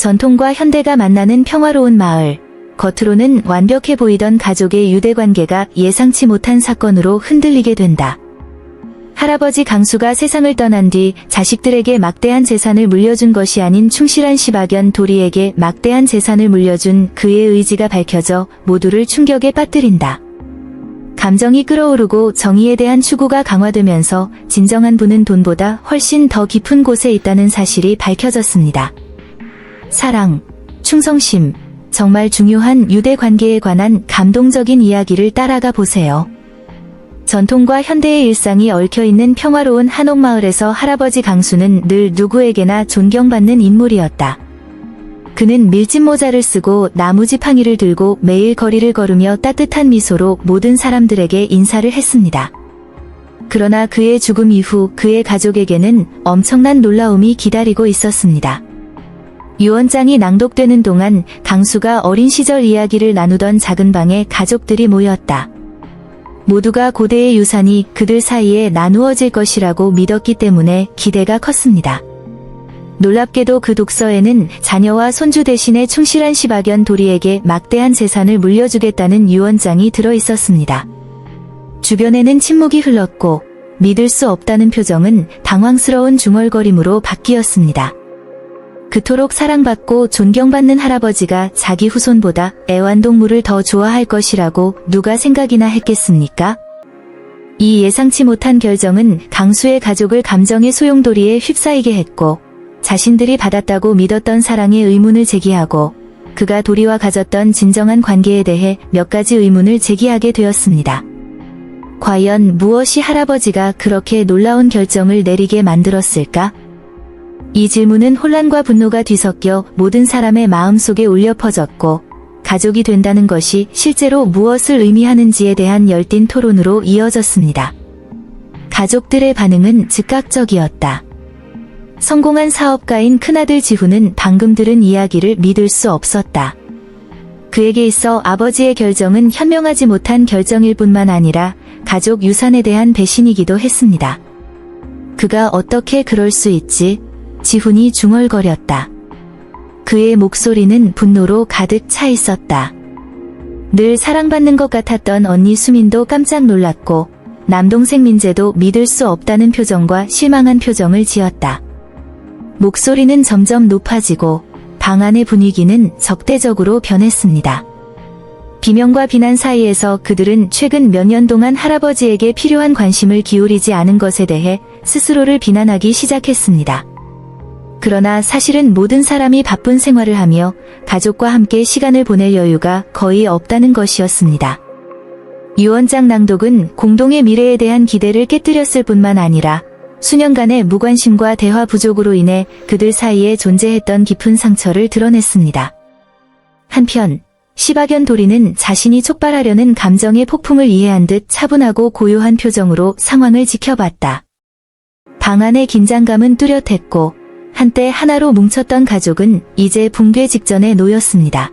전통과 현대가 만나는 평화로운 마을. 겉으로는 완벽해 보이던 가족의 유대관계가 예상치 못한 사건으로 흔들리게 된다. 할아버지 강수가 세상을 떠난 뒤 자식들에게 막대한 재산을 물려준 것이 아닌 충실한 시박연 도리에게 막대한 재산을 물려준 그의 의지가 밝혀져 모두를 충격에 빠뜨린다. 감정이 끓어오르고 정의에 대한 추구가 강화되면서 진정한 부는 돈보다 훨씬 더 깊은 곳에 있다는 사실이 밝혀졌습니다. 사랑, 충성심, 정말 중요한 유대 관계에 관한 감동적인 이야기를 따라가 보세요. 전통과 현대의 일상이 얽혀있는 평화로운 한옥마을에서 할아버지 강수는 늘 누구에게나 존경받는 인물이었다. 그는 밀짚 모자를 쓰고 나무 지팡이를 들고 매일 거리를 걸으며 따뜻한 미소로 모든 사람들에게 인사를 했습니다. 그러나 그의 죽음 이후 그의 가족에게는 엄청난 놀라움이 기다리고 있었습니다. 유언장이 낭독되는 동안 강수가 어린 시절 이야기를 나누던 작은 방에 가족들이 모였다. 모두가 고대의 유산이 그들 사이에 나누어질 것이라고 믿었기 때문에 기대가 컸습니다. 놀랍게도 그 독서에는 자녀와 손주 대신에 충실한 시박연 도리에게 막대한 재산을 물려주겠다는 유언장이 들어있었습니다. 주변에는 침묵이 흘렀고 믿을 수 없다는 표정은 당황스러운 중얼거림으로 바뀌었습니다. 그토록 사랑받고 존경받는 할아버지가 자기 후손보다 애완동물을 더 좋아할 것이라고 누가 생각이나 했겠습니까? 이 예상치 못한 결정은 강수의 가족을 감정의 소용돌이에 휩싸이게 했고 자신들이 받았다고 믿었던 사랑의 의문을 제기하고 그가 도리와 가졌던 진정한 관계에 대해 몇 가지 의문을 제기하게 되었습니다. 과연 무엇이 할아버지가 그렇게 놀라운 결정을 내리게 만들었을까? 이 질문은 혼란과 분노가 뒤섞여 모든 사람의 마음속에 울려 퍼졌고 가족이 된다는 것이 실제로 무엇을 의미하는지에 대한 열띤 토론으로 이어졌습니다. 가족들의 반응은 즉각적이었다. 성공한 사업가인 큰아들 지훈은 방금 들은 이야기를 믿을 수 없었다. 그에게 있어 아버지의 결정은 현명하지 못한 결정일 뿐만 아니라 가족 유산에 대한 배신이기도 했습니다. 그가 어떻게 그럴 수 있지? 지훈이 중얼거렸다. 그의 목소리는 분노로 가득 차 있었다. 늘 사랑받는 것 같았던 언니 수민도 깜짝 놀랐고 남동생 민재도 믿을 수 없다는 표정과 실망한 표정을 지었다. 목소리는 점점 높아지고 방 안의 분위기는 적대적으로 변했습니다. 비명과 비난 사이에서 그들은 최근 몇 년 동안 할아버지에게 필요한 관심을 기울이지 않은 것에 대해 스스로를 비난하기 시작했습니다. 그러나 사실은 모든 사람이 바쁜 생활을 하며 가족과 함께 시간을 보낼 여유가 거의 없다는 것이었습니다. 유언장 낭독은 공동의 미래에 대한 기대를 깨뜨렸을 뿐만 아니라 수년간의 무관심과 대화 부족으로 인해 그들 사이에 존재했던 깊은 상처를 드러냈습니다. 한편 시박연 도리는 자신이 촉발하려는 감정의 폭풍을 이해한 듯 차분하고 고요한 표정으로 상황을 지켜봤다. 방 안의 긴장감은 뚜렷했고 한때 하나로 뭉쳤던 가족은 이제 붕괴 직전에 놓였습니다.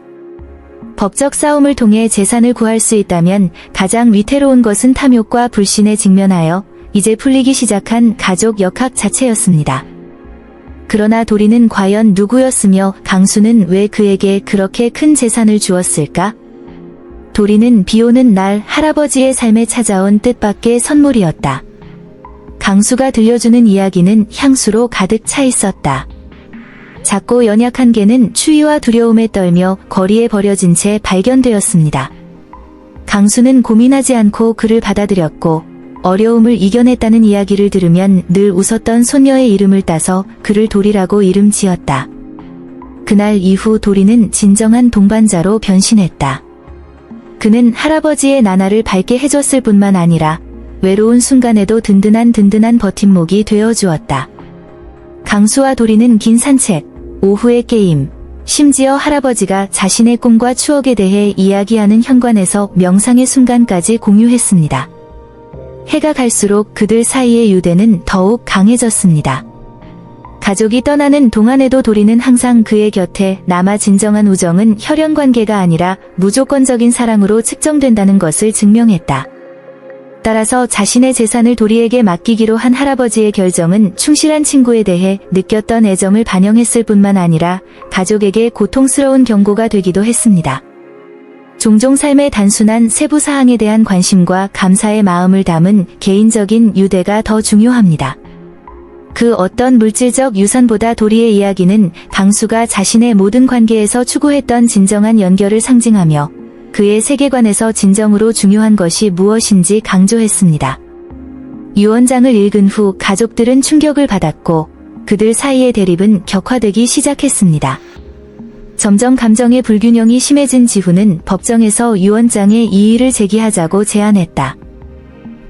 법적 싸움을 통해 재산을 구할 수 있다면 가장 위태로운 것은 탐욕과 불신에 직면하여 이제 풀리기 시작한 가족 역학 자체였습니다. 그러나 도리는 과연 누구였으며 강수는 왜 그에게 그렇게 큰 재산을 주었을까? 도리는 비오는 날 할아버지의 삶에 찾아온 뜻밖의 선물이었다. 강수가 들려주는 이야기는 향수로 가득 차 있었다. 작고 연약한 개는 추위와 두려움에 떨며 거리에 버려진 채 발견되었습니다. 강수는 고민하지 않고 그를 받아들였고 어려움을 이겨냈다는 이야기를 들으면 늘 웃었던 손녀의 이름을 따서 그를 도리라고 이름 지었다. 그날 이후 도리는 진정한 동반자로 변신했다. 그는 할아버지의 나날을 밝게 해줬을 뿐만 아니라 외로운 순간에도 든든한 버팀목이 되어주었다. 강수와 도리는 긴 산책, 오후의 게임, 심지어 할아버지가 자신의 꿈과 추억에 대해 이야기하는 현관에서 명상의 순간까지 공유했습니다. 해가 갈수록 그들 사이의 유대는 더욱 강해졌습니다. 가족이 떠나는 동안에도 도리는 항상 그의 곁에 남아 진정한 우정은 혈연 관계가 아니라 무조건적인 사랑으로 측정된다는 것을 증명했다. 따라서 자신의 재산을 도리에게 맡기기로 한 할아버지의 결정은 충실한 친구에 대해 느꼈던 애정을 반영했을 뿐만 아니라 가족에게 고통스러운 경고가 되기도 했습니다. 종종 삶의 단순한 세부 사항에 대한 관심과 감사의 마음을 담은 개인적인 유대가 더 중요합니다. 그 어떤 물질적 유산보다 도리의 이야기는 강수가 자신의 모든 관계에서 추구했던 진정한 연결을 상징하며 그의 세계관에서 진정으로 중요한 것이 무엇인지 강조했습니다. 유언장을 읽은 후 가족들은 충격을 받았고 그들 사이의 대립은 격화되기 시작했습니다. 점점 감정의 불균형이 심해진 지후는 법정에서 유언장의 이의를 제기하자고 제안했다.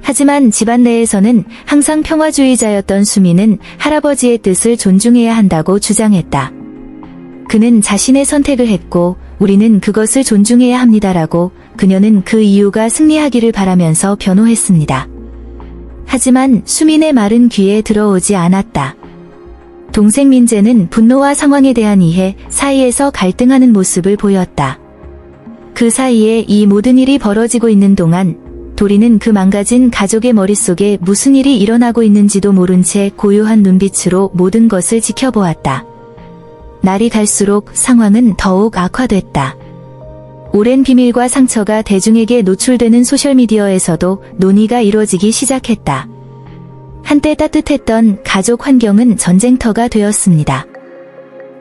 하지만 집안 내에서는 항상 평화주의자였던 수미는 할아버지의 뜻을 존중해야 한다고 주장했다. 그는 자신의 선택을 했고 우리는 그것을 존중해야 합니다라고 그녀는 그 이유가 승리하기를 바라면서 변호했습니다. 하지만 수민의 말은 귀에 들어오지 않았다. 동생 민재는 분노와 상황에 대한 이해 사이에서 갈등하는 모습을 보였다. 그 사이에 이 모든 일이 벌어지고 있는 동안 도리는 그 망가진 가족의 머릿속에 무슨 일이 일어나고 있는지도 모른 채 고요한 눈빛으로 모든 것을 지켜보았다. 날이 갈수록 상황은 더욱 악화됐다. 오랜 비밀과 상처가 대중에게 노출되는 소셜미디어에서도 논의가 이뤄지기 시작했다. 한때 따뜻했던 가족 환경은 전쟁터가 되었습니다.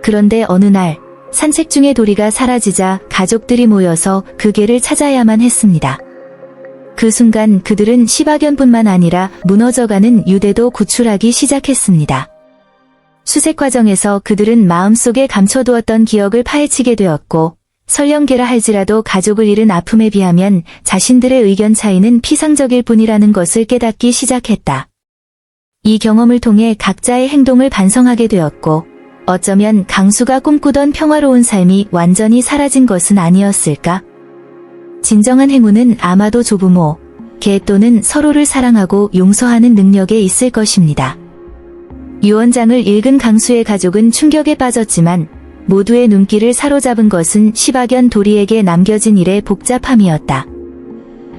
그런데 어느 날 산책 중에 도리가 사라지자 가족들이 모여서 그 개를 찾아야만 했습니다. 그 순간 그들은 시바견뿐만 아니라 무너져가는 유대도 구출하기 시작했습니다. 수색 과정에서 그들은 마음속에 감춰두었던 기억을 파헤치게 되었고 설령개라 할지라도 가족을 잃은 아픔에 비하면 자신들의 의견 차이는 피상적일 뿐이라는 것을 깨닫기 시작했다. 이 경험을 통해 각자의 행동을 반성하게 되었고 어쩌면 강수가 꿈꾸던 평화로운 삶이 완전히 사라진 것은 아니었을까? 진정한 행운은 아마도 조부모, 개 또는 서로를 사랑하고 용서하는 능력에 있을 것입니다. 유언장을 읽은 강수의 가족은 충격에 빠졌지만 모두의 눈길을 사로잡은 것은 시바견 도리에게 남겨진 일의 복잡함이었다.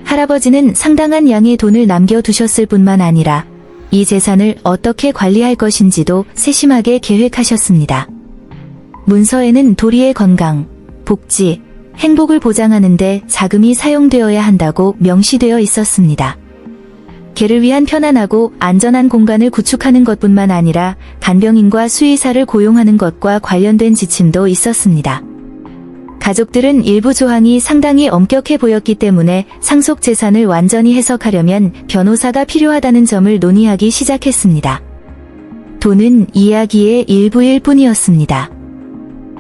할아버지는 상당한 양의 돈을 남겨두셨을 뿐만 아니라 이 재산을 어떻게 관리할 것인지도 세심하게 계획하셨습니다. 문서에는 도리의 건강, 복지, 행복을 보장하는 데 자금이 사용되어야 한다고 명시되어 있었습니다. 개를 위한 편안하고 안전한 공간을 구축하는 것뿐만 아니라 간병인과 수의사를 고용하는 것과 관련된 지침도 있었습니다. 가족들은 일부 조항이 상당히 엄격해 보였기 때문에 상속 재산을 완전히 해석하려면 변호사가 필요하다는 점을 논의하기 시작했습니다. 돈은 이야기의 일부일 뿐이었습니다.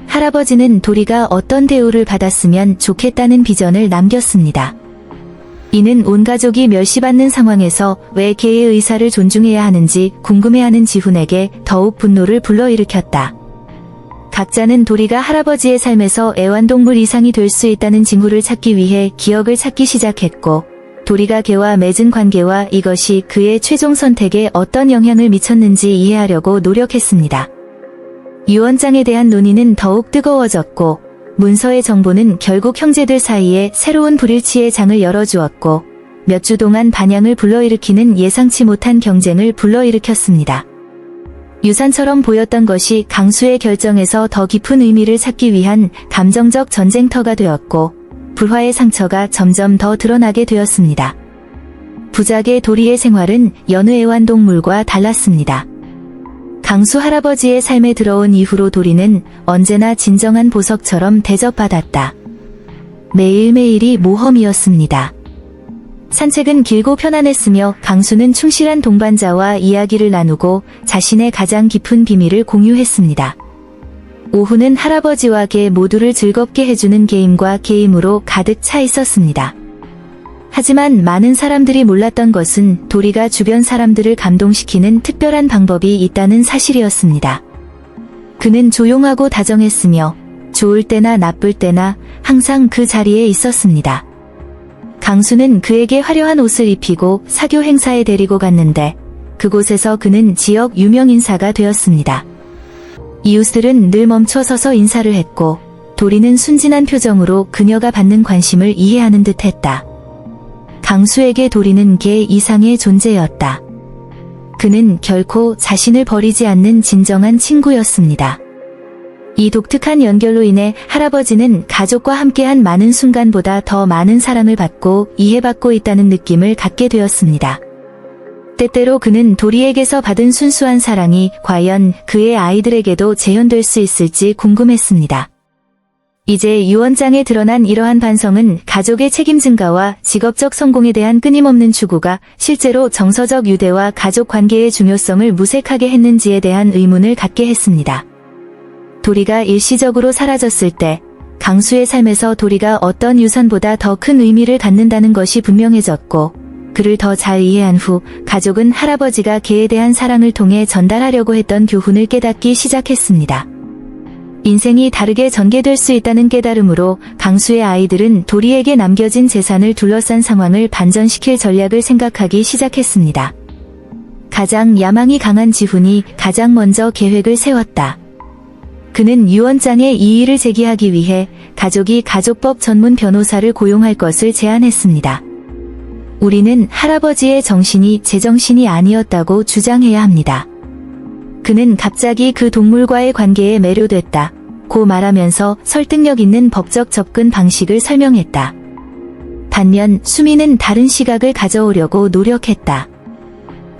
할아버지는 도리가 어떤 대우를 받았으면 좋겠다는 비전을 남겼습니다. 이는 온 가족이 멸시받는 상황에서 왜 개의 의사를 존중해야 하는지 궁금해하는 지훈에게 더욱 분노를 불러일으켰다. 각자는 도리가 할아버지의 삶에서 애완동물 이상이 될 수 있다는 징후를 찾기 위해 기억을 찾기 시작했고 도리가 개와 맺은 관계와 이것이 그의 최종 선택에 어떤 영향을 미쳤는지 이해하려고 노력했습니다. 유언장에 대한 논의는 더욱 뜨거워졌고 문서의 정보는 결국 형제들 사이에 새로운 불일치의 장을 열어주었고 몇 주 동안 반향을 불러일으키는 예상치 못한 경쟁을 불러일으켰습니다. 유산처럼 보였던 것이 강수의 결정에서 더 깊은 의미를 찾기 위한 감정적 전쟁터가 되었고 불화의 상처가 점점 더 드러나게 되었습니다. 부작의 도리의 생활은 여느 애완동물과 달랐습니다. 강수 할아버지의 삶에 들어온 이후로 도리는 언제나 진정한 보석처럼 대접받았다. 매일매일이 모험이었습니다. 산책은 길고 편안했으며 강수는 충실한 동반자와 이야기를 나누고 자신의 가장 깊은 비밀을 공유했습니다. 오후는 할아버지와 개 모두를 즐겁게 해주는 게임과 게임으로 가득 차 있었습니다. 하지만 많은 사람들이 몰랐던 것은 도리가 주변 사람들을 감동시키는 특별한 방법이 있다는 사실이었습니다. 그는 조용하고 다정했으며 좋을 때나 나쁠 때나 항상 그 자리에 있었습니다. 강수는 그에게 화려한 옷을 입히고 사교 행사에 데리고 갔는데 그곳에서 그는 지역 유명 인사가 되었습니다. 이웃들은 늘 멈춰서서 인사를 했고 도리는 순진한 표정으로 그녀가 받는 관심을 이해하는 듯 했다. 강수에게 도리는 개 이상의 존재였다. 그는 결코 자신을 버리지 않는 진정한 친구였습니다. 이 독특한 연결로 인해 할아버지는 가족과 함께한 많은 순간보다 더 많은 사랑을 받고 이해받고 있다는 느낌을 갖게 되었습니다. 때때로 그는 도리에게서 받은 순수한 사랑이 과연 그의 아이들에게도 재현될 수 있을지 궁금했습니다. 이제 유언장에 드러난 이러한 반성은 가족의 책임 증가와 직업적 성공에 대한 끊임없는 추구가 실제로 정서적 유대와 가족 관계의 중요성을 무색하게 했는지에 대한 의문을 갖게 했습니다. 도리가 일시적으로 사라졌을 때 강수의 삶에서 도리가 어떤 유산보다 더 큰 의미를 갖는다는 것이 분명해졌고, 그를 더 잘 이해한 후 가족은 할아버지가 개에 대한 사랑을 통해 전달하려고 했던 교훈을 깨닫기 시작했습니다. 인생이 다르게 전개될 수 있다는 깨달음으로 강수의 아이들은 도리에게 남겨진 재산을 둘러싼 상황을 반전시킬 전략을 생각하기 시작했습니다. 가장 야망이 강한 지훈이 가장 먼저 계획을 세웠다. 그는 유언장에 이의를 제기하기 위해 가족이 가족법 전문 변호사를 고용할 것을 제안했습니다. 우리는 할아버지의 정신이 제 정신이 아니었다고 주장해야 합니다. 그는 갑자기 그 동물과의 관계에 매료됐다 고 말하면서 설득력 있는 법적 접근 방식을 설명했다. 반면 수미는 다른 시각을 가져오려고 노력했다.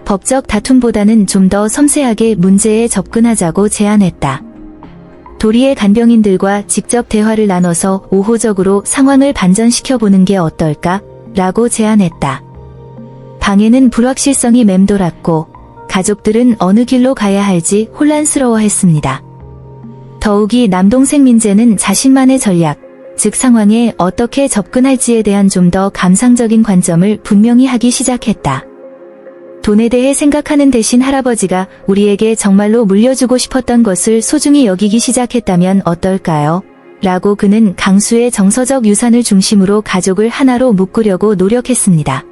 법적 다툼보다는 좀 더 섬세하게 문제에 접근하자고 제안했다. 도리의 간병인들과 직접 대화를 나눠서 우호적으로 상황을 반전시켜보는 게 어떨까? 라고 제안했다. 방에는 불확실성이 맴돌았고 가족들은 어느 길로 가야 할지 혼란스러워했습니다. 더욱이 남동생 민재는 자신만의 전략, 즉 상황에 어떻게 접근할지에 대한 좀 더 감상적인 관점을 분명히 하기 시작했다. 돈에 대해 생각하는 대신 할아버지가 우리에게 정말로 물려주고 싶었던 것을 소중히 여기기 시작했다면 어떨까요? 라고 그는 강수의 정서적 유산을 중심으로 가족을 하나로 묶으려고 노력했습니다.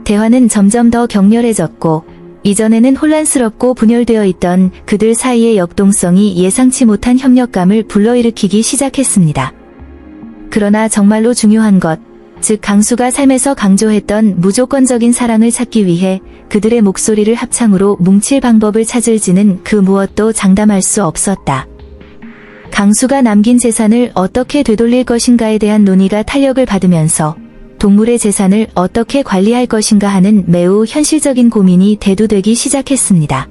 대화는 점점 더 격렬해졌고, 이전에는 혼란스럽고 분열되어 있던 그들 사이의 역동성이 예상치 못한 협력감을 불러일으키기 시작했습니다. 그러나 정말로 중요한 것, 즉 강수가 삶에서 강조했던 무조건적인 사랑을 찾기 위해 그들의 목소리를 합창으로 뭉칠 방법을 찾을지는 그 무엇도 장담할 수 없었다. 강수가 남긴 재산을 어떻게 되돌릴 것인가에 대한 논의가 탄력을 받으면서 동물의 재산을 어떻게 관리할 것인가 하는 매우 현실적인 고민이 대두되기 시작했습니다.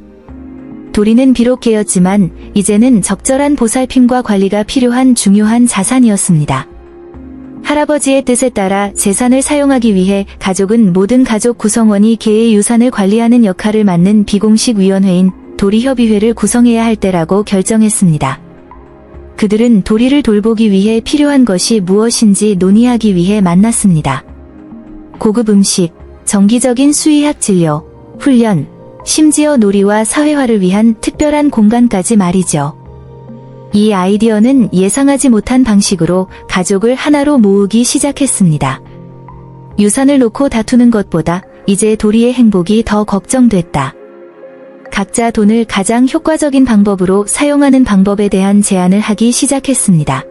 도리는 비록 개였지만 이제는 적절한 보살핌과 관리가 필요한 중요한 자산이었습니다. 할아버지의 뜻에 따라 재산을 사용하기 위해 가족은 모든 가족 구성원이 개의 유산을 관리하는 역할을 맡는 비공식 위원회인 도리협의회를 구성해야 할 때라고 결정했습니다. 그들은 도리를 돌보기 위해 필요한 것이 무엇인지 논의하기 위해 만났습니다. 고급 음식, 정기적인 수의학 진료, 훈련, 심지어 놀이와 사회화를 위한 특별한 공간까지 말이죠. 이 아이디어는 예상하지 못한 방식으로 가족을 하나로 모으기 시작했습니다. 유산을 놓고 다투는 것보다 이제 도리의 행복이 더 걱정됐다. 각자 돈을 가장 효과적인 방법으로 사용하는 방법에 대한 제안을 하기 시작했습니다.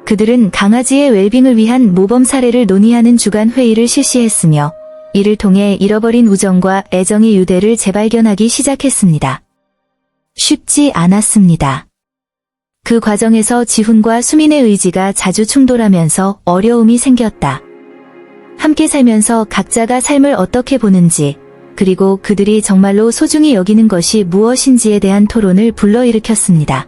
그들은 강아지의 웰빙을 위한 모범 사례를 논의하는 주간 회의를 실시했으며 이를 통해 잃어버린 우정과 애정의 유대를 재발견하기 시작했습니다. 쉽지 않았습니다. 그 과정에서 지훈과 수민의 의지가 자주 충돌하면서 어려움이 생겼다. 함께 살면서 각자가 삶을 어떻게 보는지, 그리고 그들이 정말로 소중히 여기는 것이 무엇인지에 대한 토론을 불러일으켰습니다.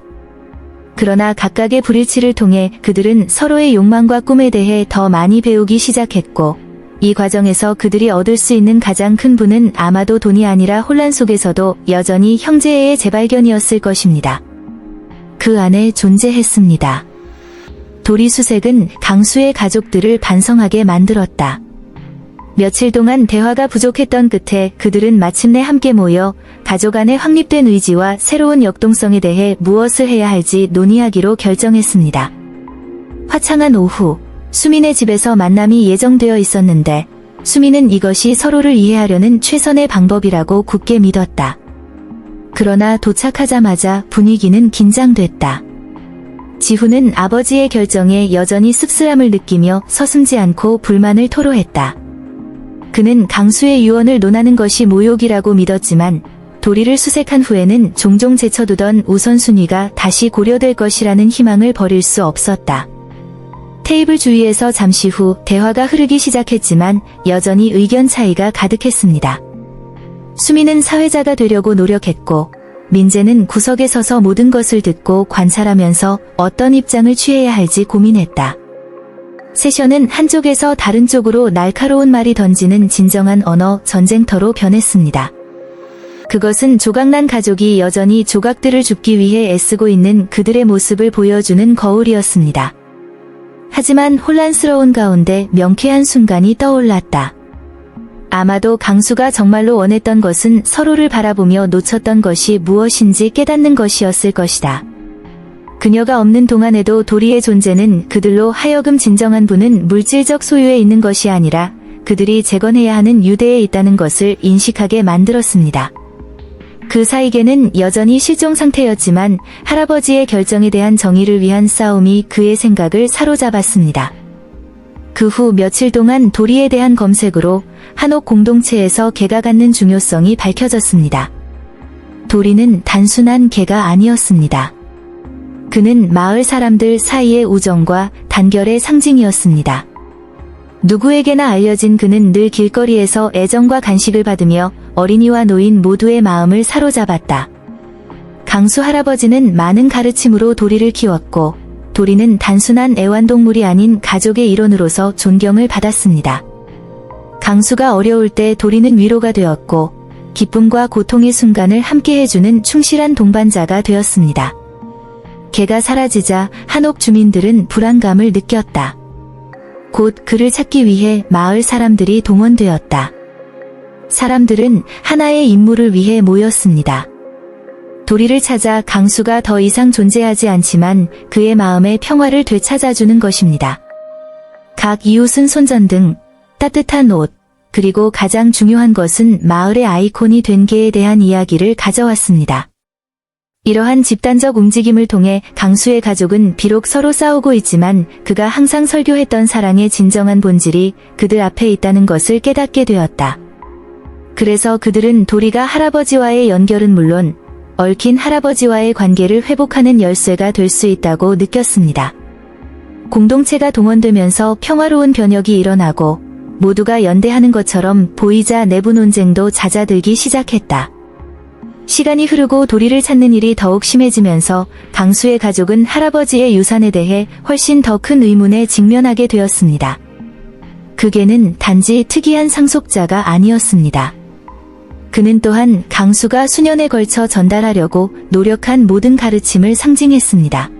그러나 각각의 불일치를 통해 그들은 서로의 욕망과 꿈에 대해 더 많이 배우기 시작했고, 이 과정에서 그들이 얻을 수 있는 가장 큰 부는 아마도 돈이 아니라 혼란 속에서도 여전히 형제애의 재발견이었을 것입니다. 그 안에 존재했습니다. 도리수색은 강수의 가족들을 반성하게 만들었다. 며칠 동안 대화가 부족했던 끝에 그들은 마침내 함께 모여 가족 안의 확립된 의지와 새로운 역동성에 대해 무엇을 해야 할지 논의하기로 결정했습니다. 화창한 오후, 수민의 집에서 만남이 예정되어 있었는데 수민은 이것이 서로를 이해하려는 최선의 방법이라고 굳게 믿었다. 그러나 도착하자마자 분위기는 긴장됐다. 지훈은 아버지의 결정에 여전히 씁쓸함을 느끼며 서슴지 않고 불만을 토로했다. 그는 강수의 유언을 논하는 것이 모욕이라고 믿었지만 도리를 수색한 후에는 종종 제쳐두던 우선순위가 다시 고려될 것이라는 희망을 버릴 수 없었다. 테이블 주위에서 잠시 후 대화가 흐르기 시작했지만 여전히 의견 차이가 가득했습니다. 수미는 사회자가 되려고 노력했고 민재는 구석에 서서 모든 것을 듣고 관찰하면서 어떤 입장을 취해야 할지 고민했다. 세션은 한쪽에서 다른 쪽으로 날카로운 말이 던지는 진정한 언어 전쟁터로 변했습니다. 그것은 조각난 가족이 여전히 조각들을 줍기 위해 애쓰고 있는 그들의 모습을 보여주는 거울이었습니다. 하지만 혼란스러운 가운데 명쾌한 순간이 떠올랐다. 아마도 강수가 정말로 원했던 것은 서로를 바라보며 놓쳤던 것이 무엇인지 깨닫는 것이었을 것이다. 그녀가 없는 동안에도 도리의 존재는 그들로 하여금 진정한 부는 물질적 소유에 있는 것이 아니라 그들이 재건해야 하는 유대에 있다는 것을 인식하게 만들었습니다. 그 사이계는 여전히 실종 상태였지만 할아버지의 결정에 대한 정의를 위한 싸움이 그의 생각을 사로잡았습니다. 그 후 며칠 동안 도리에 대한 검색으로 한옥 공동체에서 개가 갖는 중요성이 밝혀졌습니다. 도리는 단순한 개가 아니었습니다. 그는 마을 사람들 사이의 우정과 단결의 상징이었습니다. 누구에게나 알려진 그는 늘 길거리에서 애정과 간식을 받으며 어린이와 노인 모두의 마음을 사로잡았다. 강수 할아버지는 많은 가르침으로 도리를 키웠고 도리는 단순한 애완동물이 아닌 가족의 일원으로서 존경을 받았습니다. 강수가 어려울 때 도리는 위로가 되었고 기쁨과 고통의 순간을 함께 해주는 충실한 동반자가 되었습니다. 개가 사라지자 한옥 주민들은 불안감을 느꼈다. 곧 그를 찾기 위해 마을 사람들이 동원되었다. 사람들은 하나의 임무를 위해 모였습니다. 도리를 찾아 강수가 더 이상 존재하지 않지만 그의 마음의 평화를 되찾아주는 것입니다. 각 이웃은 손전등, 따뜻한 옷, 그리고 가장 중요한 것은 마을의 아이콘이 된 개에 대한 이야기를 가져왔습니다. 이러한 집단적 움직임을 통해 강수의 가족은 비록 서로 싸우고 있지만 그가 항상 설교했던 사랑의 진정한 본질이 그들 앞에 있다는 것을 깨닫게 되었다. 그래서 그들은 도리가 할아버지와의 연결은 물론 얽힌 할아버지와의 관계를 회복하는 열쇠가 될 수 있다고 느꼈습니다. 공동체가 동원되면서 평화로운 변혁이 일어나고 모두가 연대하는 것처럼 보이자 내부 논쟁도 잦아들기 시작했다. 시간이 흐르고 도리를 찾는 일이 더욱 심해지면서 강수의 가족은 할아버지의 유산에 대해 훨씬 더 큰 의문에 직면하게 되었습니다. 그 개는 단지 특이한 상속자가 아니었습니다. 그는 또한 강수가 수년에 걸쳐 전달하려고 노력한 모든 가르침을 상징했습니다.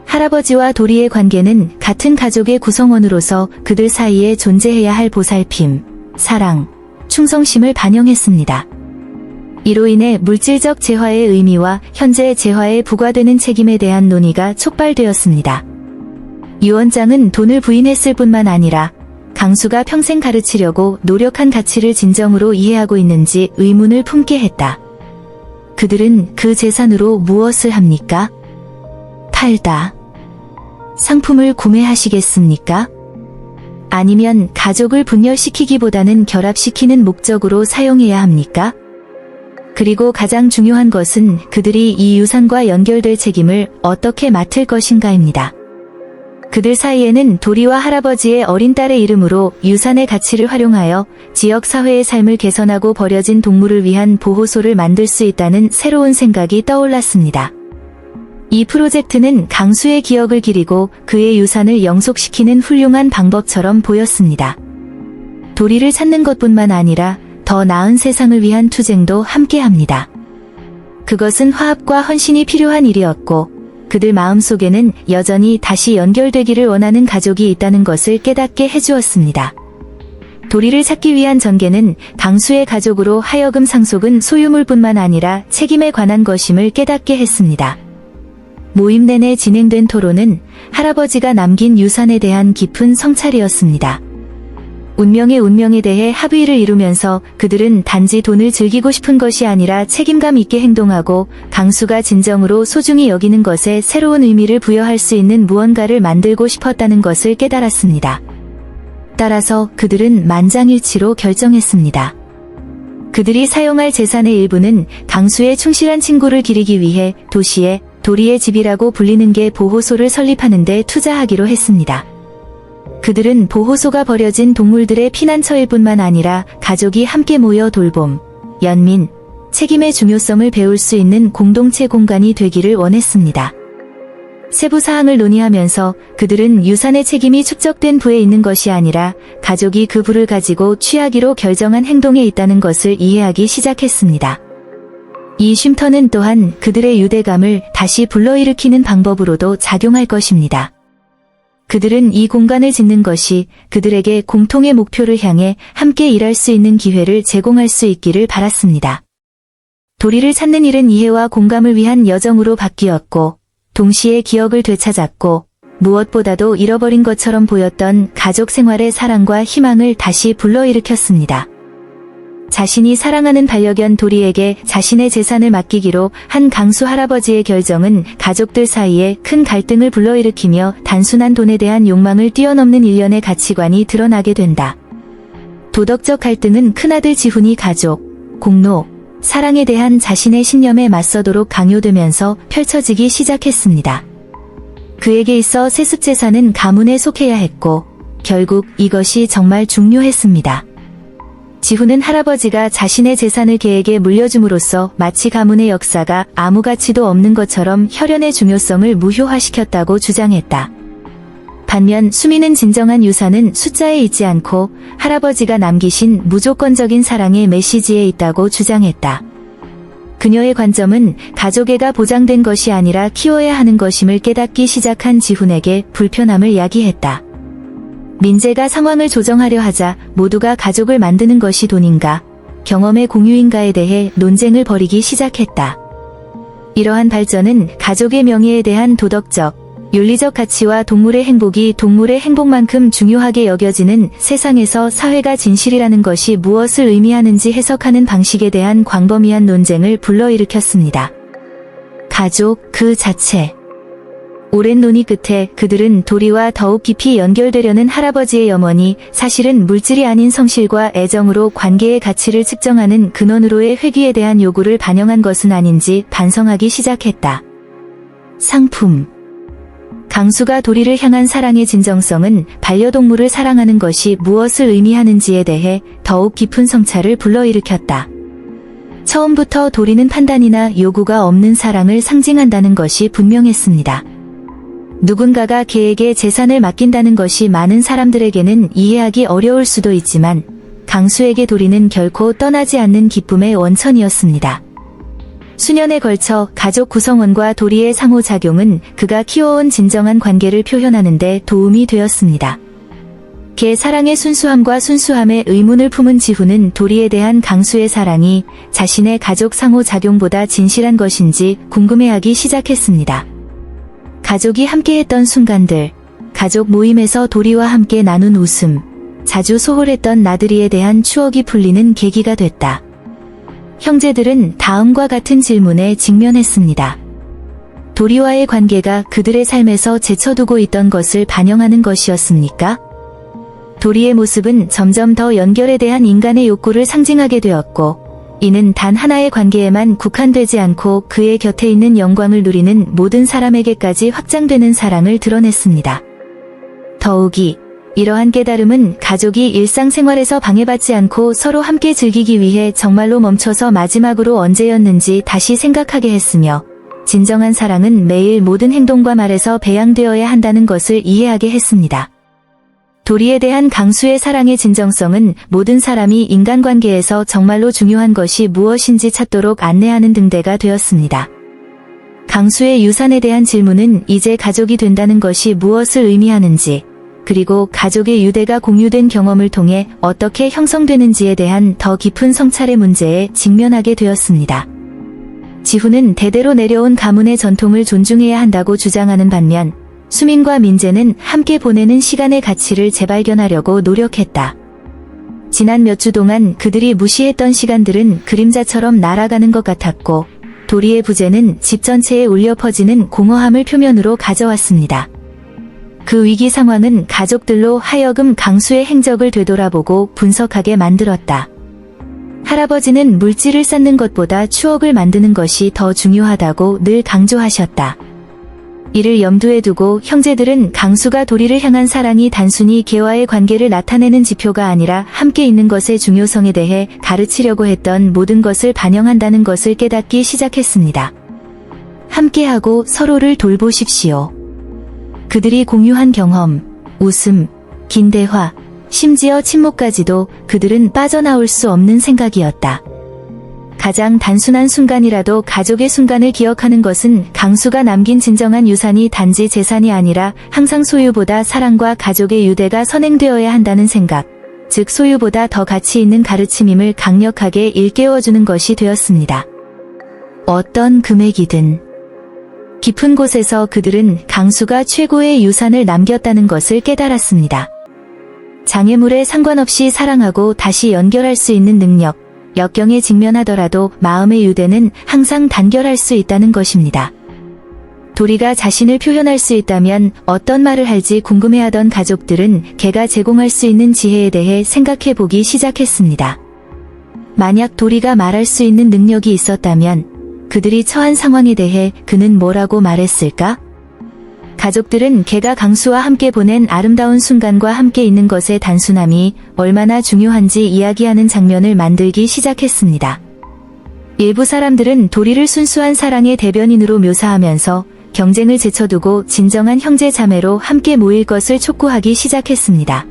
할아버지와 도리의 관계는 같은 가족의 구성원으로서 그들 사이에 존재해야 할 보살핌, 사랑, 충성심을 반영했습니다. 이로 인해 물질적 재화의 의미와 현재 재화에 부과되는 책임에 대한 논의가 촉발되었습니다. 유언장은 돈을 부인했을 뿐만 아니라 강수가 평생 가르치려고 노력한 가치를 진정으로 이해하고 있는지 의문을 품게 했다. 그들은 그 재산으로 무엇을 합니까? 팔다. 상품을 구매하시겠습니까? 아니면 가족을 분열시키기보다는 결합시키는 목적으로 사용해야 합니까? 그리고 가장 중요한 것은 그들이 이 유산과 연결될 책임을 어떻게 맡을 것인가입니다. 그들 사이에는 도리와 할아버지의 어린 딸의 이름으로 유산의 가치를 활용하여 지역 사회의 삶을 개선하고 버려진 동물을 위한 보호소를 만들 수 있다는 새로운 생각이 떠올랐습니다. 이 프로젝트는 강수의 기억을 기리고 그의 유산을 영속시키는 훌륭한 방법처럼 보였습니다. 도리를 찾는 것뿐만 아니라 더 나은 세상을 위한 투쟁도 함께합니다. 그것은 화합과 헌신이 필요한 일이었고 그들 마음속에는 여전히 다시 연결되기를 원하는 가족이 있다는 것을 깨닫게 해주었습니다. 도리를 찾기 위한 전개는 강수의 가족으로 하여금 상속은 소유물뿐만 아니라 책임에 관한 것임을 깨닫게 했습니다. 모임 내내 진행된 토론은 할아버지가 남긴 유산에 대한 깊은 성찰이었습니다. 운명에 대해 합의를 이루면서 그들은 단지 돈을 즐기고 싶은 것이 아니라 책임감 있게 행동하고 강수가 진정으로 소중히 여기는 것에 새로운 의미를 부여할 수 있는 무언가를 만들고 싶었다는 것을 깨달았습니다. 따라서 그들은 만장일치로 결정했습니다. 그들이 사용할 재산의 일부는 강수의 충실한 친구를 기리기 위해 도시에 도리의 집이라고 불리는 게 보호소를 설립하는 데 투자하기로 했습니다. 그들은 보호소가 버려진 동물들의 피난처일 뿐만 아니라 가족이 함께 모여 돌봄, 연민, 책임의 중요성을 배울 수 있는 공동체 공간이 되기를 원했습니다. 세부 사항을 논의하면서 그들은 유산의 책임이 축적된 부에 있는 것이 아니라 가족이 그 부를 가지고 취하기로 결정한 행동에 있다는 것을 이해하기 시작했습니다. 이 쉼터는 또한 그들의 유대감을 다시 불러일으키는 방법으로도 작용할 것입니다. 그들은 이 공간을 짓는 것이 그들에게 공통의 목표를 향해 함께 일할 수 있는 기회를 제공할 수 있기를 바랐습니다. 도리를 찾는 일은 이해와 공감을 위한 여정으로 바뀌었고 동시에 기억을 되찾았고 무엇보다도 잃어버린 것처럼 보였던 가족 생활의 사랑과 희망을 다시 불러일으켰습니다. 자신이 사랑하는 반려견 도리에게 자신의 재산을 맡기기로 한 강수 할아버지의 결정은 가족들 사이에 큰 갈등을 불러일으키며 단순한 돈에 대한 욕망을 뛰어넘는 일련의 가치관이 드러나게 된다. 도덕적 갈등은 큰아들 지훈이 가족, 공로, 사랑에 대한 자신의 신념에 맞서도록 강요되면서 펼쳐지기 시작했습니다. 그에게 있어 세습재산은 가문에 속해야 했고 결국 이것이 정말 중요했습니다. 지훈은 할아버지가 자신의 재산을 그에게 물려줌으로써 마치 가문의 역사가 아무 가치도 없는 것처럼 혈연의 중요성을 무효화시켰다고 주장했다. 반면 수미는 진정한 유산은 숫자에 있지 않고 할아버지가 남기신 무조건적인 사랑의 메시지에 있다고 주장했다. 그녀의 관점은 가족애가 보장된 것이 아니라 키워야 하는 것임을 깨닫기 시작한 지훈에게 불편함을 야기했다. 민재가 상황을 조정하려 하자 모두가 가족을 만드는 것이 돈인가, 경험의 공유인가에 대해 논쟁을 벌이기 시작했다. 이러한 발전은 가족의 명예에 대한 도덕적, 윤리적 가치와 동물의 행복이 동물의 행복만큼 중요하게 여겨지는 세상에서 사회가 진실이라는 것이 무엇을 의미하는지 해석하는 방식에 대한 광범위한 논쟁을 불러일으켰습니다. 가족 그 자체. 오랜 논의 끝에 그들은 도리와 더욱 깊이 연결되려는 할아버지의 염원이 사실은 물질이 아닌 성실과 애정으로 관계의 가치를 측정하는 근원으로의 회귀에 대한 요구를 반영한 것은 아닌지 반성하기 시작했다. 상품. 강수가 도리를 향한 사랑의 진정성은 반려동물을 사랑하는 것이 무엇을 의미하는지에 대해 더욱 깊은 성찰을 불러일으켰다. 처음부터 도리는 판단이나 요구가 없는 사랑을 상징한다는 것이 분명했습니다. 누군가가 개에게 재산을 맡긴다는 것이 많은 사람들에게는 이해하기 어려울 수도 있지만 강수에게 도리는 결코 떠나지 않는 기쁨의 원천이었습니다. 수년에 걸쳐 가족 구성원과 도리의 상호작용은 그가 키워온 진정한 관계를 표현하는 데 도움이 되었습니다. 개 사랑의 순수함과 순수함에 의문을 품은 지훈은 도리에 대한 강수의 사랑이 자신의 가족 상호작용보다 진실한 것인지 궁금해하기 시작했습니다. 가족이 함께했던 순간들, 가족 모임에서 도리와 함께 나눈 웃음, 자주 소홀했던 나들이에 대한 추억이 풀리는 계기가 됐다. 형제들은 다음과 같은 질문에 직면했습니다. 도리와의 관계가 그들의 삶에서 제쳐두고 있던 것을 반영하는 것이었습니까? 도리의 모습은 점점 더 연결에 대한 인간의 욕구를 상징하게 되었고, 이는 단 하나의 관계에만 국한되지 않고 그의 곁에 있는 영광을 누리는 모든 사람에게까지 확장되는 사랑을 드러냈습니다. 더욱이 이러한 깨달음은 가족이 일상생활에서 방해받지 않고 서로 함께 즐기기 위해 정말로 멈춰서 마지막으로 언제였는지 다시 생각하게 했으며, 진정한 사랑은 매일 모든 행동과 말에서 배양되어야 한다는 것을 이해하게 했습니다. 도리에 대한 강수의 사랑의 진정성은 모든 사람이 인간관계에서 정말로 중요한 것이 무엇인지 찾도록 안내하는 등대가 되었습니다. 강수의 유산에 대한 질문은 이제 가족이 된다는 것이 무엇을 의미하는지, 그리고 가족의 유대가 공유된 경험을 통해 어떻게 형성되는지에 대한 더 깊은 성찰의 문제에 직면하게 되었습니다. 지훈은 대대로 내려온 가문의 전통을 존중해야 한다고 주장하는 반면, 수민과 민재는 함께 보내는 시간의 가치를 재발견하려고 노력했다. 지난 몇 주 동안 그들이 무시했던 시간들은 그림자처럼 날아가는 것 같았고, 도리의 부재는 집 전체에 울려 퍼지는 공허함을 표면으로 가져왔습니다. 그 위기 상황은 가족들로 하여금 강수의 행적을 되돌아보고 분석하게 만들었다. 할아버지는 물질을 쌓는 것보다 추억을 만드는 것이 더 중요하다고 늘 강조하셨다. 이를 염두에 두고 형제들은 강수가 도리를 향한 사랑이 단순히 개와의 관계를 나타내는 지표가 아니라 함께 있는 것의 중요성에 대해 가르치려고 했던 모든 것을 반영한다는 것을 깨닫기 시작했습니다. 함께하고 서로를 돌보십시오. 그들이 공유한 경험, 웃음, 긴 대화, 심지어 침묵까지도 그들은 빠져나올 수 없는 생각이었다. 가장 단순한 순간이라도 가족의 순간을 기억하는 것은 강수가 남긴 진정한 유산이 단지 재산이 아니라 항상 소유보다 사랑과 가족의 유대가 선행되어야 한다는 생각, 즉 소유보다 더 가치 있는 가르침임을 강력하게 일깨워주는 것이 되었습니다. 어떤 금액이든 깊은 곳에서 그들은 강수가 최고의 유산을 남겼다는 것을 깨달았습니다. 장애물에 상관없이 사랑하고 다시 연결할 수 있는 능력, 역경에 직면하더라도 마음의 유대는 항상 단결할 수 있다는 것입니다. 도리가 자신을 표현할 수 있다면 어떤 말을 할지 궁금해하던 가족들은 걔가 제공할 수 있는 지혜에 대해 생각해보기 시작했습니다. 만약 도리가 말할 수 있는 능력이 있었다면 그들이 처한 상황에 대해 그는 뭐라고 말했을까? 가족들은 걔가 강수와 함께 보낸 아름다운 순간과 함께 있는 것의 단순함이 얼마나 중요한지 이야기하는 장면을 만들기 시작했습니다. 일부 사람들은 도리를 순수한 사랑의 대변인으로 묘사하면서 경쟁을 제쳐두고 진정한 형제 자매로 함께 모일 것을 촉구하기 시작했습니다.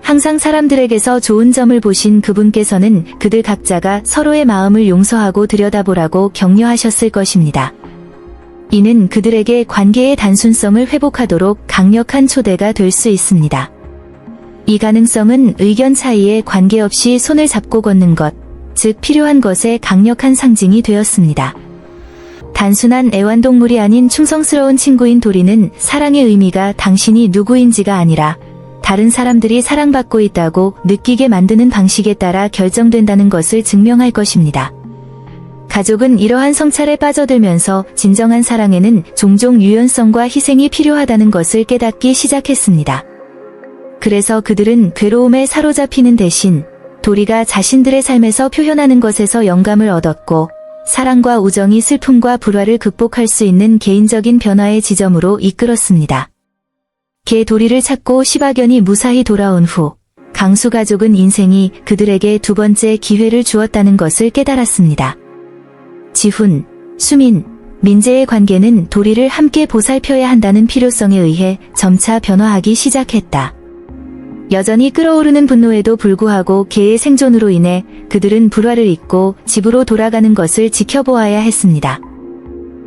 항상 사람들에게서 좋은 점을 보신 그분께서는 그들 각자가 서로의 마음을 용서하고 들여다보라고 격려하셨을 것입니다. 이는 그들에게 관계의 단순성을 회복하도록 강력한 초대가 될 수 있습니다. 이 가능성은 의견 차이에 관계없이 손을 잡고 걷는 것, 즉 필요한 것의 강력한 상징이 되었습니다. 단순한 애완동물이 아닌 충성스러운 친구인 도리는 사랑의 의미가 당신이 누구인지가 아니라 다른 사람들이 사랑받고 있다고 느끼게 만드는 방식에 따라 결정된다는 것을 증명할 것입니다. 가족은 이러한 성찰에 빠져들면서 진정한 사랑에는 종종 유연성과 희생이 필요하다는 것을 깨닫기 시작했습니다. 그래서 그들은 괴로움에 사로잡히는 대신 도리가 자신들의 삶에서 표현하는 것에서 영감을 얻었고 사랑과 우정이 슬픔과 불화를 극복할 수 있는 개인적인 변화의 지점으로 이끌었습니다. 개 도리를 찾고 시바견이 무사히 돌아온 후 강수 가족은 인생이 그들에게 두 번째 기회를 주었다는 것을 깨달았습니다. 지훈, 수민, 민재의 관계는 도리를 함께 보살펴야 한다는 필요성에 의해 점차 변화하기 시작했다. 여전히 끓어오르는 분노에도 불구하고 개의 생존으로 인해 그들은 불화를 잇고 집으로 돌아가는 것을 지켜보아야 했습니다.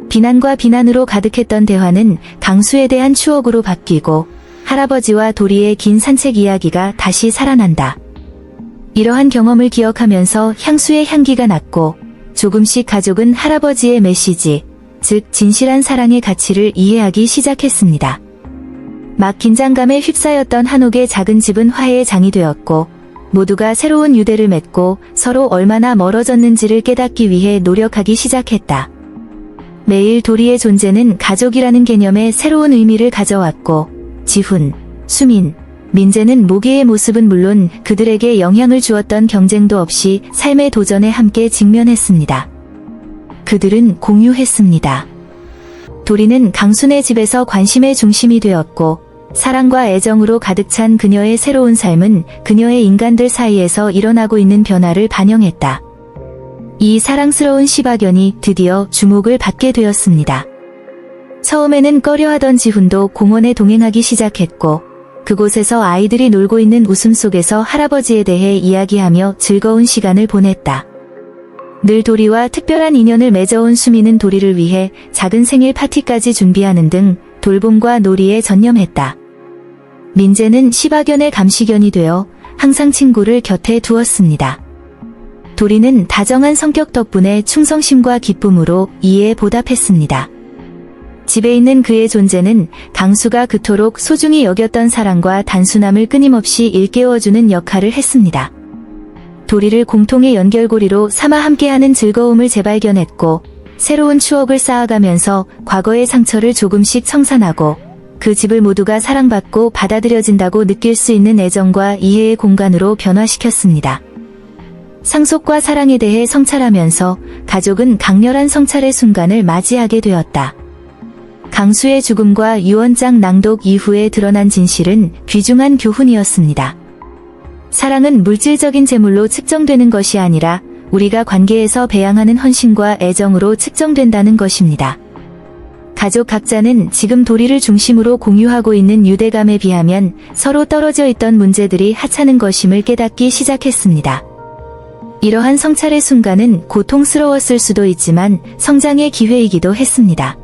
비난과 비난으로 가득했던 대화는 강수에 대한 추억으로 바뀌고 할아버지와 도리의 긴 산책 이야기가 다시 살아난다. 이러한 경험을 기억하면서 향수의 향기가 났고 조금씩 가족은 할아버지의 메시지, 즉 진실한 사랑의 가치를 이해하기 시작했습니다. 막 긴장감에 휩싸였던 한옥의 작은 집은 화해의 장이 되었고 모두가 새로운 유대를 맺고 서로 얼마나 멀어졌는지를 깨닫기 위해 노력하기 시작했다. 매일 도리의 존재는 가족이라는 개념에 새로운 의미를 가져왔고 지훈, 수민, 민재는 모기의 모습은 물론 그들에게 영향을 주었던 경쟁도 없이 삶의 도전에 함께 직면했습니다. 그들은 공유했습니다. 도리는 강순의 집에서 관심의 중심이 되었고 사랑과 애정으로 가득 찬 그녀의 새로운 삶은 그녀의 인간들 사이에서 일어나고 있는 변화를 반영했다. 이 사랑스러운 시바견이 드디어 주목을 받게 되었습니다. 처음에는 꺼려하던 지훈도 공원에 동행하기 시작했고 그곳에서 아이들이 놀고 있는 웃음 속에서 할아버지에 대해 이야기하며 즐거운 시간을 보냈다. 늘 도리와 특별한 인연을 맺어온 수미는 도리를 위해 작은 생일 파티까지 준비하는 등 돌봄과 놀이에 전념했다. 민재는 시바견의 감시견이 되어 항상 친구를 곁에 두었습니다. 도리는 다정한 성격 덕분에 충성심과 기쁨으로 이에 보답했습니다. 집에 있는 그의 존재는 강수가 그토록 소중히 여겼던 사랑과 단순함을 끊임없이 일깨워주는 역할을 했습니다. 도리를 공통의 연결고리로 삼아 함께하는 즐거움을 재발견했고 새로운 추억을 쌓아가면서 과거의 상처를 조금씩 청산하고 그 집을 모두가 사랑받고 받아들여진다고 느낄 수 있는 애정과 이해의 공간으로 변화시켰습니다. 상속과 사랑에 대해 성찰하면서 가족은 강렬한 성찰의 순간을 맞이하게 되었다. 강수의 죽음과 유언장 낭독 이후에 드러난 진실은 귀중한 교훈이었습니다. 사랑은 물질적인 재물로 측정되는 것이 아니라 우리가 관계에서 배양하는 헌신과 애정으로 측정된다는 것입니다. 가족 각자는 지금 도리를 중심으로 공유하고 있는 유대감에 비하면 서로 떨어져 있던 문제들이 하찮은 것임을 깨닫기 시작했습니다. 이러한 성찰의 순간은 고통스러웠을 수도 있지만 성장의 기회이기도 했습니다.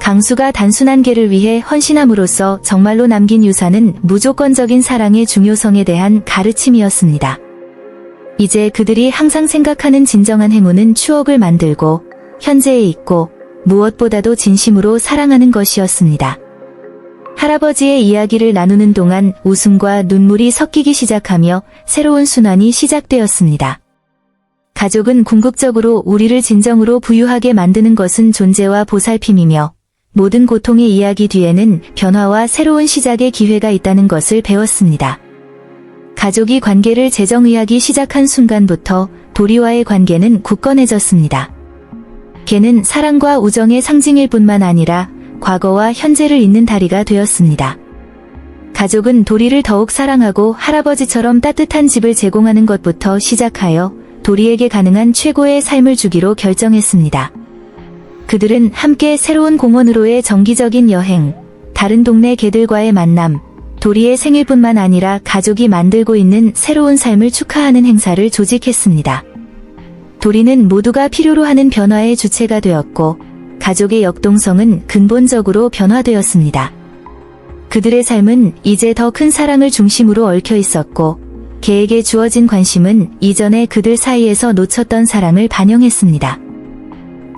강수가 단순한 개를 위해 헌신함으로써 정말로 남긴 유산은 무조건적인 사랑의 중요성에 대한 가르침이었습니다. 이제 그들이 항상 생각하는 진정한 행운은 추억을 만들고 현재에 있고 무엇보다도 진심으로 사랑하는 것이었습니다. 할아버지의 이야기를 나누는 동안 웃음과 눈물이 섞이기 시작하며 새로운 순환이 시작되었습니다. 가족은 궁극적으로 우리를 진정으로 부유하게 만드는 것은 존재와 보살핌이며 모든 고통의 이야기 뒤에는 변화와 새로운 시작의 기회가 있다는 것을 배웠습니다. 가족이 관계를 재정의하기 시작한 순간부터 도리와의 관계는 굳건해졌습니다. 개는 사랑과 우정의 상징일 뿐만 아니라 과거와 현재를 잇는 다리가 되었습니다. 가족은 도리를 더욱 사랑하고 할아버지처럼 따뜻한 집을 제공하는 것부터 시작하여 도리에게 가능한 최고의 삶을 주기로 결정했습니다. 그들은 함께 새로운 공원으로의 정기적인 여행, 다른 동네 개들과의 만남, 도리의 생일뿐만 아니라 가족이 만들고 있는 새로운 삶을 축하하는 행사를 조직했습니다. 도리는 모두가 필요로 하는 변화의 주체가 되었고 가족의 역동성은 근본적으로 변화되었습니다. 그들의 삶은 이제 더 큰 사랑을 중심으로 얽혀 있었고 개에게 주어진 관심은 이전에 그들 사이에서 놓쳤던 사랑을 반영했습니다.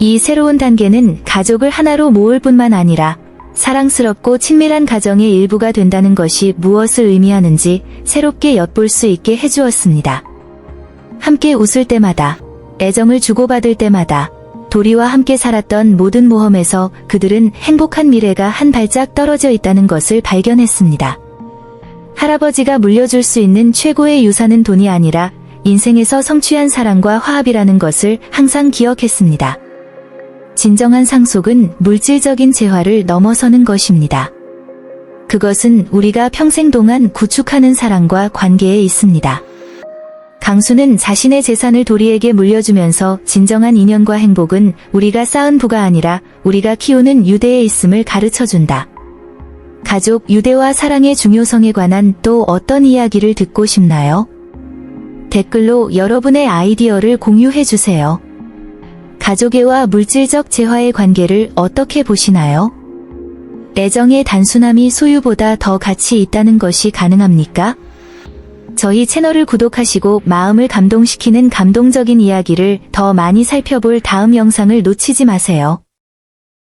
이 새로운 단계는 가족을 하나로 모을 뿐만 아니라 사랑스럽고 친밀한 가정의 일부가 된다는 것이 무엇을 의미하는지 새롭게 엿볼 수 있게 해주었습니다. 함께 웃을 때마다, 애정을 주고받을 때마다, 도리와 함께 살았던 모든 모험에서 그들은 행복한 미래가 한 발짝 떨어져 있다는 것을 발견했습니다. 할아버지가 물려줄 수 있는 최고의 유산은 돈이 아니라 인생에서 성취한 사랑과 화합이라는 것을 항상 기억했습니다. 진정한 상속은 물질적인 재화를 넘어서는 것입니다. 그것은 우리가 평생 동안 구축하는 사랑과 관계에 있습니다. 강수는 자신의 재산을 도리에게 물려주면서 진정한 인연과 행복은 우리가 쌓은 부가 아니라 우리가 키우는 유대에 있음을 가르쳐준다. 가족 유대와 사랑의 중요성에 관한 또 어떤 이야기를 듣고 싶나요? 댓글로 여러분의 아이디어를 공유해주세요. 가족애와 물질적 재화의 관계를 어떻게 보시나요? 애정의 단순함이 소유보다 더 가치 있다는 것이 가능합니까? 저희 채널을 구독하시고 마음을 감동시키는 감동적인 이야기를 더 많이 살펴볼 다음 영상을 놓치지 마세요.